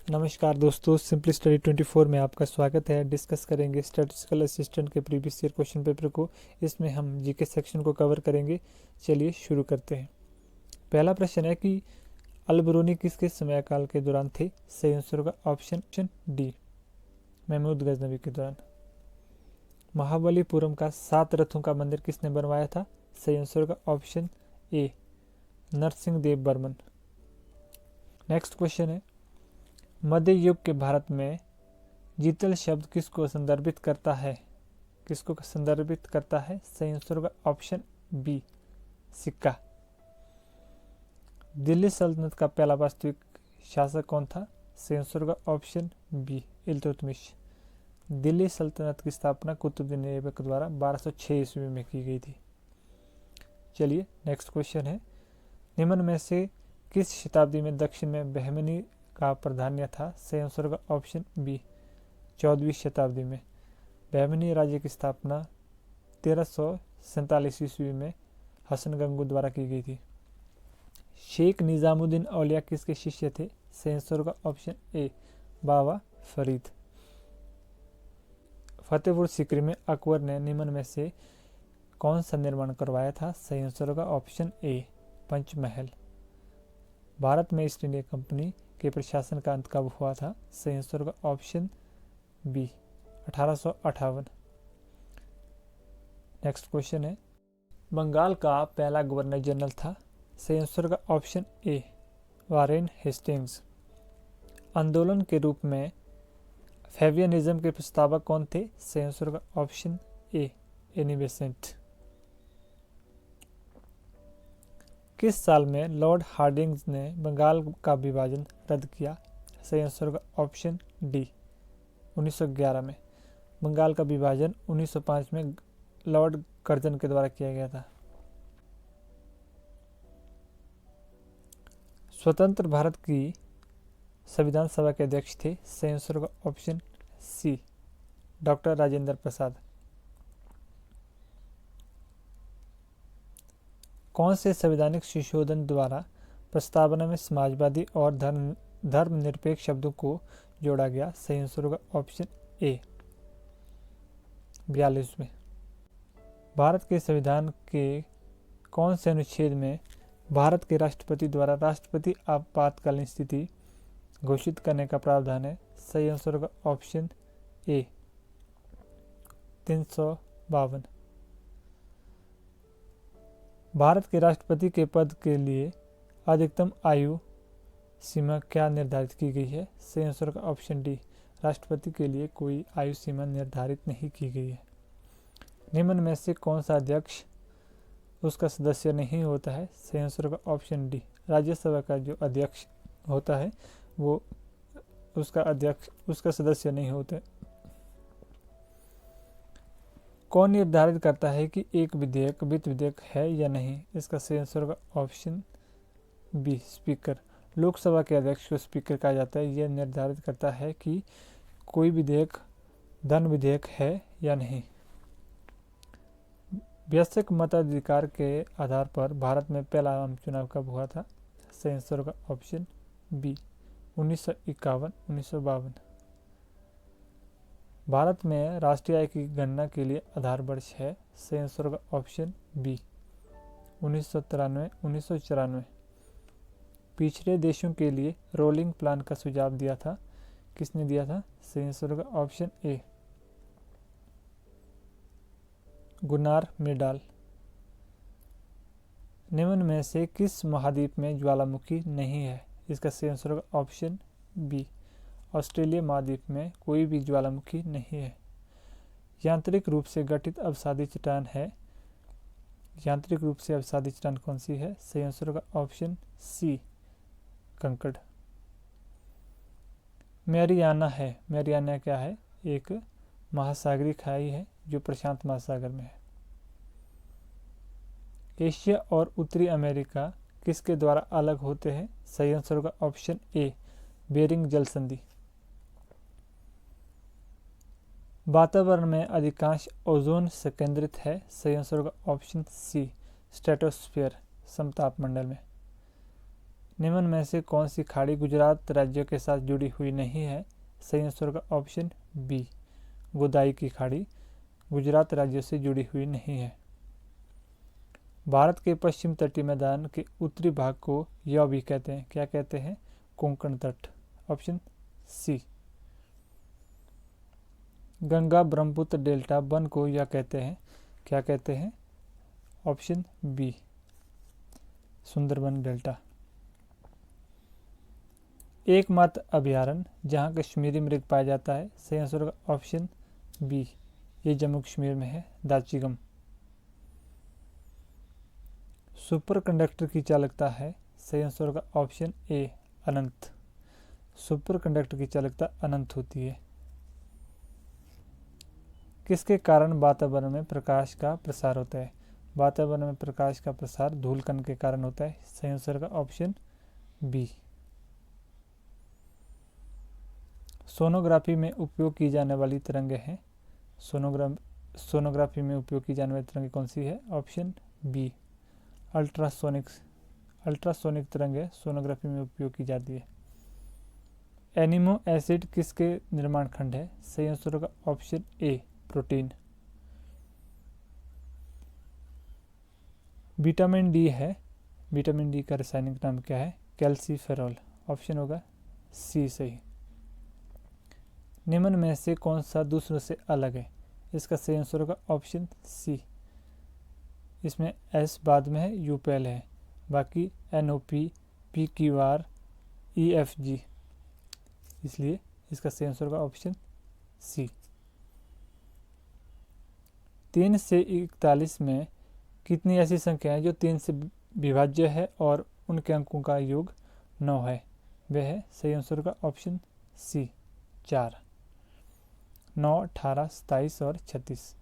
नमस्कार दोस्तों, simply study 24 में आपका स्वागत है। डिस्कस करेंगे स्टैटिस्टिकल असिस्टेंट के प्रीवियस ईयर क्वेश्चन पेपर को। इसमें हम जीके सेक्शन को कवर करेंगे। चलिए शुरू करते हैं। पहला प्रश्न है कि अल-बरूनी किसके समयकाल के दौरान थे? सही आंसर होगा ऑप्शन डी, महमूद गजनवी के दौरान। महाबलीपुरम का 7 रथों का मंदिर किसने बनवाया था? सही आंसर होगा option A, Narasimha Deva Barman. Next question है, मध्य युग के भारत में जीतल शब्द किसको संदर्भित करता है? किसको संदर्भित करता है? सही आंसर होगा ऑप्शन बी, सिक्का। दिल्ली सल्तनत का पहला वास्तविक शासक कौन था? सही आंसर होगा ऑप्शन बी, इल्तुतमिश। दिल्ली सल्तनत की स्थापना कुतुबुद्दीन ऐबक द्वारा 1206 ईस्वी में की गई थी। चलिए नेक्स्ट क्वेश्चन है, निम्न में से किस शताब्दी में दक्षिण में बहमनी का प्राधान्य था? सही आंसर होगा ऑप्शन बी, 14वीं शताब्दी में। बहमनी राज्य की स्थापना 1347 ईस्वी में हसन गंगू द्वारा की गई थी। शेख निजामुद्दीन औलिया किसके शिष्य थे? सही आंसर होगा ऑप्शन ए, बाबा फरीद। फतेहपुर सीकरी में अकबर ने निम्न में से कौन सा निर्माण करवाया था? सही आंसर होगा ऑप्शन ए, पंचमहल। भारत में ईस्ट इंडिया कंपनी के प्रशासन का अंत कब हुआ था? सही आंसर होगा ऑप्शन बी, 1858। नेक्स्ट क्वेश्चन है, बंगाल का पहला गवर्नर जनरल था? सही आंसर होगा ऑप्शन ए, वारेन हेस्टिंग्स। आंदोलन के रूप में फेबियनिज्म के प्रस्तावक कौन थे? सही आंसर होगा ऑप्शन ए, एनी बेसेंट। किस साल में लॉर्ड हार्डिंग्स ने बंगाल का विभाजन रद्द किया? सही आंसर होगा ऑप्शन डी, 1911 में। बंगाल का विभाजन 1905 में लॉर्ड कर्जन के द्वारा किया गया था। स्वतंत्र भारत की संविधान सभा के अध्यक्ष थे? सही आंसर होगा option C, doctor Rajendra Prasad. कौन से संवैधानिक संशोधन द्वारा प्रस्तावना में समाजवादी और धर्मनिरपेक्ष शब्दों को जोड़ा गया? सही आंसर होगा ऑप्शन ए, 42 में। भारत के संविधान के कौन से अनुच्छेद में भारत के राष्ट्रपति द्वारा राष्ट्रपति आपातकालीन स्थिति घोषित करने का प्रावधान है? सही आंसर होगा ऑप्शन ए, 352। भारत के राष्ट्रपति के पद के लिए अधिकतम आयु सीमा क्या निर्धारित की गई है? सही आंसर का ऑप्शन डी, राष्ट्रपति के लिए कोई आयु सीमा निर्धारित नहीं की गई है। निम्न में से कौन सा अध्यक्ष उसका सदस्य नहीं होता है? सही आंसर का ऑप्शन डी, राज्यसभा का जो अध्यक्ष होता है वो उसका सदस्य नहीं होता। कौन निर्धारित करता है कि एक विधेयक वित्त विधेयक है या नहीं? इसका सही आंसर होगा ऑप्शन बी, स्पीकर। लोकसभा के अध्यक्ष को स्पीकर कहा जाता है। यह निर्धारित करता है कि कोई विधेयक धन विधेयक है या नहीं। वयस्क मताधिकार के आधार पर भारत में पहला आम चुनाव कब हुआ था? सही आंसर होगा ऑप्शन बी, 1951-1952। भारत में राष्ट्रीय आय की गणना के लिए आधार वर्ष है? सही आंसर होगा ऑप्शन बी, 1993-1994। पिछड़े देशों के लिए रोलिंग प्लान का सुझाव दिया था? किसने दिया था? सही आंसर होगा ऑप्शन ए, गुनार मिर्डाल। निम्न में से किस महाद्वीप में ज्वालामुखी नहीं है? इसका सही आंसर होगा ऑप्शन बी, ऑस्ट्रेलिया महाद्वीप में कोई भी ज्वालामुखी नहीं है। यांत्रिक रूप से गठित अवसादी चट्टान है? यांत्रिक रूप से अवसादी चट्टान कौन सी है? सही आंसर होगा ऑप्शन सी, कंकड़। मैरियाना है। मैरियाना क्या है? एक महासागरीय खाई है जो प्रशांत महासागर में है। एशिया और उत्तरी अमेरिका किसके द्वारा अलग होते हैं? सही आंसर होगा ऑप्शन ए, बेरिंग जल संधि। वातावरण में अधिकांश ओजोन संकेंद्रित है? सही आंसर होगा ऑप्शन सी, स्ट्रेटोस्फीयर, समताप मंडल में। निम्न में से कौन सी खाड़ी गुजरात राज्य के साथ जुड़ी हुई नहीं है? सही आंसर होगा ऑप्शन बी, गोदाई की खाड़ी गुजरात राज्य से जुड़ी हुई नहीं है। भारत के पश्चिम तटीय मैदान के उत्तरी भाग को यह भी कहते हैं, क्या कहते हैं? कोंकण तट, option C. Ganga Brahmaputra delta वन को यह कहते हैं, क्या कहते हैं? Option B, Sundarban delta. एकमात्र अभयारण्य जहां कश्मीरी मृग पाया जाता है? सही आंसर होगा ऑप्शन बी, ये जम्मू कश्मीर में है, दाचिगम। सुपर कंडक्टर की चालकता है? सही आंसर होगा ऑप्शन ए, अनंत। सुपर कंडक्टर की चालकता अनंत होती है। किसके कारण वातावरण में प्रकाश का प्रसार होता है? वातावरण में प्रकाश का प्रसार धूलकण के कारण होता है। सही आंसर का ऑप्शन बी। सोनोग्राफी में उपयोग की जाने वाली तरंगें हैं? सोनोग्राफी में उपयोग की जाने वाली तरंगें कौन सी है? ऑप्शन बी, अल्ट्रासोनिक तरंगें सोनोग्राफी में उपयोग की जाती है। एनिमो एसिड किसके निर्माण खंड है? सही आंसर होगा ऑप्शन ए, प्रोटीन। विटामिन डी है, विटामिन डी का रासायनिक नाम क्या है? कैल्सीफेरॉल, ऑप्शन होगा सी सही। निम्न में से कौन सा दूसरों से अलग है? इसका सही आंसर होगा ऑप्शन सी। इसमें एस बाद में है, यू पहले है, बाकी NO2, PQR, EFG, इसलिए इसका सही आंसर होगा ऑप्शन सी। 3 से 41 में कितनी ऐसी संख्या है जो 3 से विभाज्य है और उनके अंकों का योग 9 है? वह है, सही आंसर होगा ऑप्शन सी, 4। 9, 18, 27 और 36।